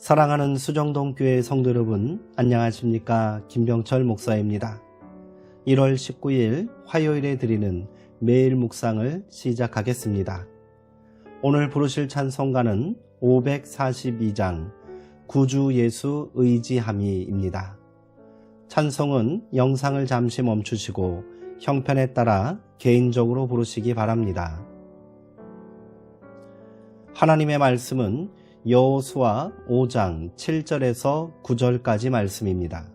사랑하는 수정동교회 성도 여러분, 안녕하십니까? 김병철 목사입니다. 1월 19일 화요일에 드리는 매일 묵상을 시작하겠습니다. 오늘 부르실 찬송가는 542장 구주 예수 의지함이입니다. 찬송은 영상을 잠시 멈추시고 형편에 따라 개인적으로 부르시기 바랍니다. 하나님의 말씀은 여호수아 5장 7절에서 9절까지 말씀입니다.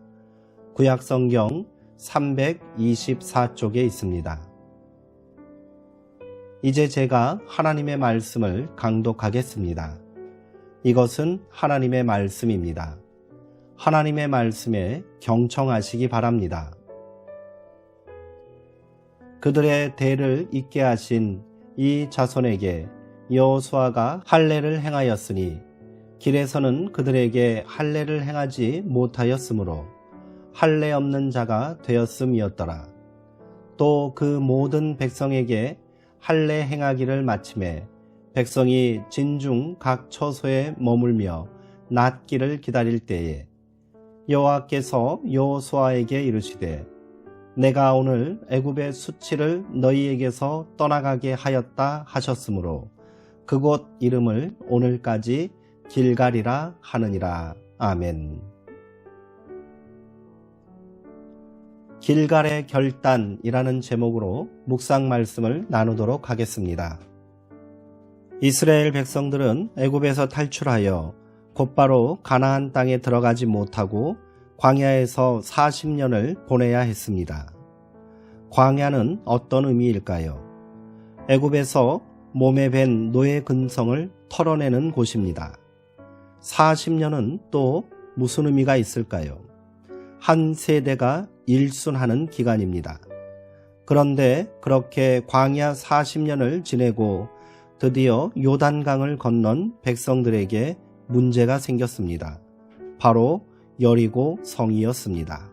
구약성경 324쪽에 있습니다. 이제 제가 하나님의 말씀을 강독하겠습니다. 이것은 하나님의 말씀입니다. 하나님의 말씀에 경청하시기 바랍니다. 그들의 대를 잇게 하신 이 자손에게 여호수아가 할례를 행하였으니 길에서는 그들에게 할례를 행하지 못하였으므로 할례 없는 자가 되었음이었더라. 또 그 모든 백성에게 할례 행하기를 마침에 백성이 진중 각 처소에 머물며 낫기를 기다릴 때에 여호와께서 여호수아에게 이르시되 내가 오늘 애굽의 수치를 너희에게서 떠나가게 하였다 하셨으므로 그곳 이름을 오늘까지 길갈이라 하느니라. 아멘. 길갈의 결단이라는 제목으로 묵상 말씀을 나누도록 하겠습니다. 이스라엘 백성들은 애굽에서 탈출하여 곧바로 가나안 땅에 들어가지 못하고 광야에서 40년을 보내야 했습니다. 광야는 어떤 의미일까요? 애굽에서 몸에 밴 노예 근성을 털어내는 곳입니다. 40년은 또 무슨 의미가 있을까요? 한 세대가 일순하는 기간입니다. 그런데 그렇게 광야 40년을 지내고 드디어 요단강을 건넌 백성들에게 문제가 생겼습니다. 바로 여리고 성이었습니다.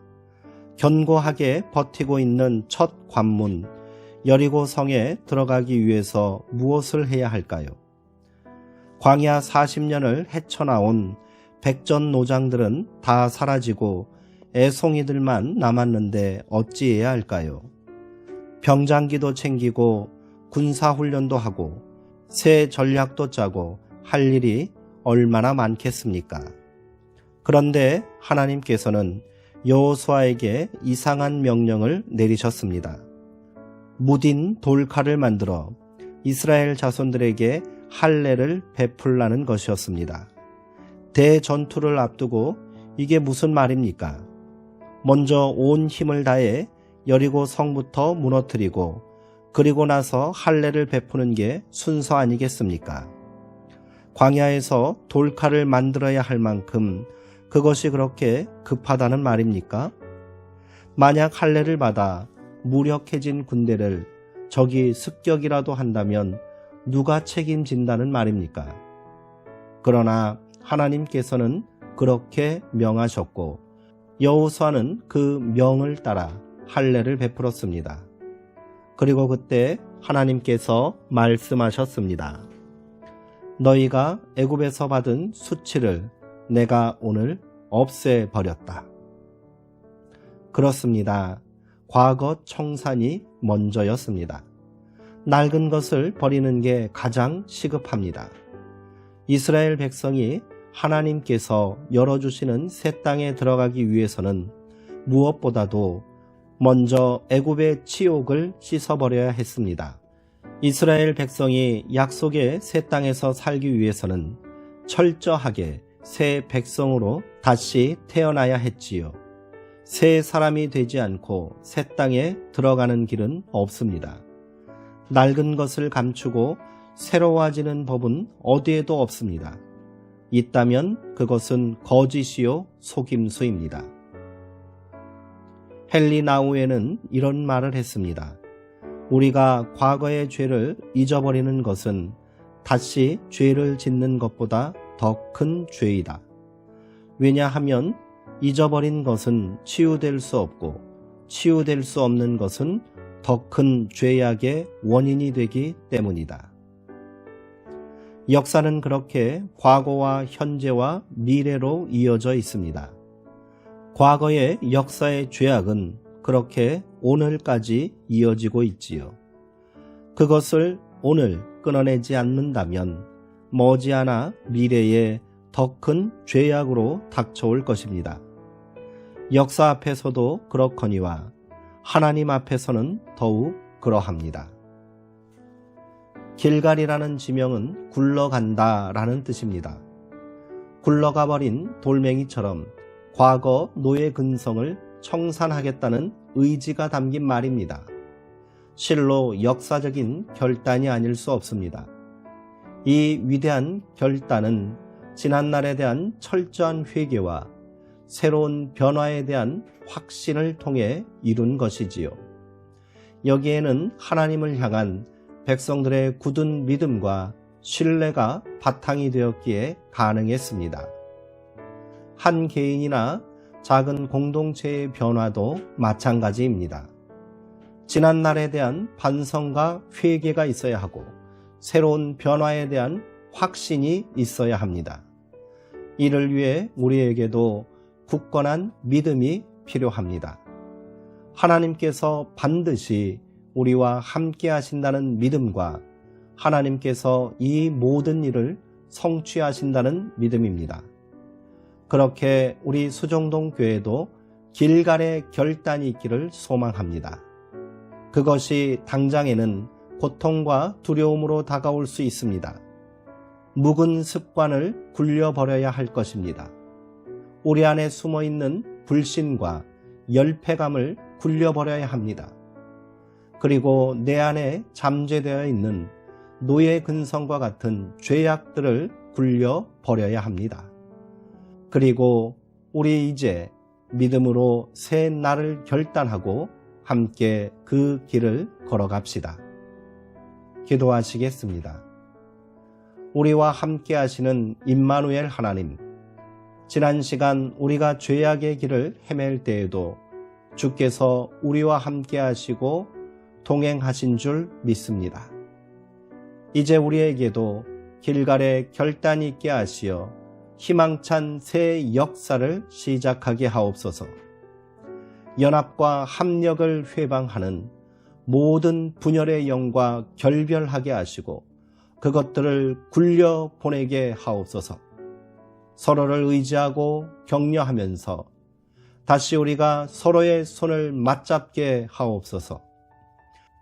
견고하게 버티고 있는 첫 관문 여리고 성에 들어가기 위해서 무엇을 해야 할까요? 광야 40년을 헤쳐나온 백전노장들은 다 사라지고 애송이들만 남았는데 어찌해야 할까요? 병장기도 챙기고 군사훈련도 하고 새 전략도 짜고 할 일이 얼마나 많겠습니까? 그런데 하나님께서는 여호수아에게 이상한 명령을 내리셨습니다. 무딘 돌칼을 만들어 이스라엘 자손들에게 할례를 베풀라는 것이었습니다. 대전투를 앞두고 이게 무슨 말입니까? 먼저 온 힘을 다해 여리고 성부터 무너뜨리고 그리고 나서 할례를 베푸는 게 순서 아니겠습니까? 광야에서 돌칼을 만들어야 할 만큼 그것이 그렇게 급하다는 말입니까? 만약 할례를 받아 무력해진 군대를 적이 습격이라도 한다면 누가 책임진다는 말입니까? 그러나 하나님께서는 그렇게 명하셨고 여호수아는 그 명을 따라 할례를 베풀었습니다. 그리고 그때 하나님께서 말씀하셨습니다. 너희가 애굽에서 받은 수치를 내가 오늘 없애버렸다. 그렇습니다. 과거 청산이 먼저였습니다. 낡은 것을 버리는 게 가장 시급합니다. 이스라엘 백성이 하나님께서 열어주시는 새 땅에 들어가기 위해서는 무엇보다도 먼저 애굽의 치욕을 씻어버려야 했습니다. 이스라엘 백성이 약속의 새 땅에서 살기 위해서는 철저하게 새 백성으로 다시 태어나야 했지요. 새 사람이 되지 않고 새 땅에 들어가는 길은 없습니다. 낡은 것을 감추고 새로워지는 법은 어디에도 없습니다. 있다면 그것은 거짓이요 속임수입니다. 헨리 나우에는 이런 말을 했습니다. 우리가 과거의 죄를 잊어버리는 것은 다시 죄를 짓는 것보다 더 큰 죄이다. 왜냐하면 잊어버린 것은 치유될 수 없고 치유될 수 없는 것은 더 큰 죄악의 원인이 되기 때문이다. 역사는 그렇게 과거와 현재와 미래로 이어져 있습니다. 과거의 역사의 죄악은 그렇게 오늘까지 이어지고 있지요. 그것을 오늘 끊어내지 않는다면 머지않아 미래에 더 큰 죄악으로 닥쳐올 것입니다. 역사 앞에서도 그렇거니와 하나님 앞에서는 더욱 그러합니다. 길갈이라는 지명은 굴러간다 라는 뜻입니다. 굴러가 버린 돌멩이처럼 과거 노예 근성을 청산하겠다는 의지가 담긴 말입니다. 실로 역사적인 결단이 아닐 수 없습니다. 이 위대한 결단은 지난날에 대한 철저한 회개와 새로운 변화에 대한 확신을 통해 이룬 것이지요. 여기에는 하나님을 향한 백성들의 굳은 믿음과 신뢰가 바탕이 되었기에 가능했습니다. 한 개인이나 작은 공동체의 변화도 마찬가지입니다. 지난날에 대한 반성과 회개가 있어야 하고 새로운 변화에 대한 확신이 있어야 합니다. 이를 위해 우리에게도 굳건한 믿음이 필요합니다. 하나님께서 반드시 우리와 함께 하신다는 믿음과 하나님께서 이 모든 일을 성취하신다는 믿음입니다. 그렇게 우리 수정동 교회도 길갈의 결단이 있기를 소망합니다. 그것이 당장에는 고통과 두려움으로 다가올 수 있습니다. 묵은 습관을 굴려버려야 할 것입니다. 우리 안에 숨어있는 불신과 열패감을 굴려버려야 합니다. 그리고 내 안에 잠재되어 있는 노예 근성과 같은 죄악들을 굴려버려야 합니다. 그리고 우리 이제 믿음으로 새 날을 결단하고 함께 그 길을 걸어갑시다. 기도하시겠습니다. 우리와 함께 하시는 임마누엘 하나님, 지난 시간 우리가 죄악의 길을 헤맬 때에도 주께서 우리와 함께 하시고 동행하신 줄 믿습니다. 이제 우리에게도 길갈의 결단이 있게 하시어 희망찬 새 역사를 시작하게 하옵소서. 연합과 합력을 회방하는 모든 분열의 영과 결별하게 하시고 그것들을 굴려 보내게 하옵소서. 서로를 의지하고 격려하면서 다시 우리가 서로의 손을 맞잡게 하옵소서.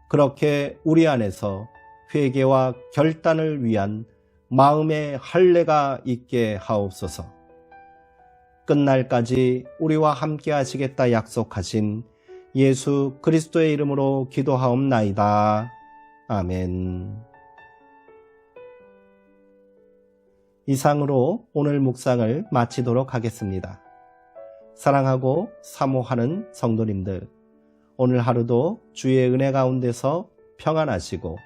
그렇게 우리 안에서 회개와 결단을 위한 마음의 할례가 있게 하옵소서. 끝날까지 우리와 함께 하시겠다 약속하신 예수 그리스도의 이름으로 기도하옵나이다. 아멘. 이상으로 오늘 묵상을 마치도록 하겠습니다. 사랑하고 사모하는 성도님들, 오늘 하루도 주의 은혜 가운데서 평안하시고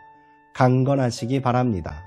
강건하시기 바랍니다.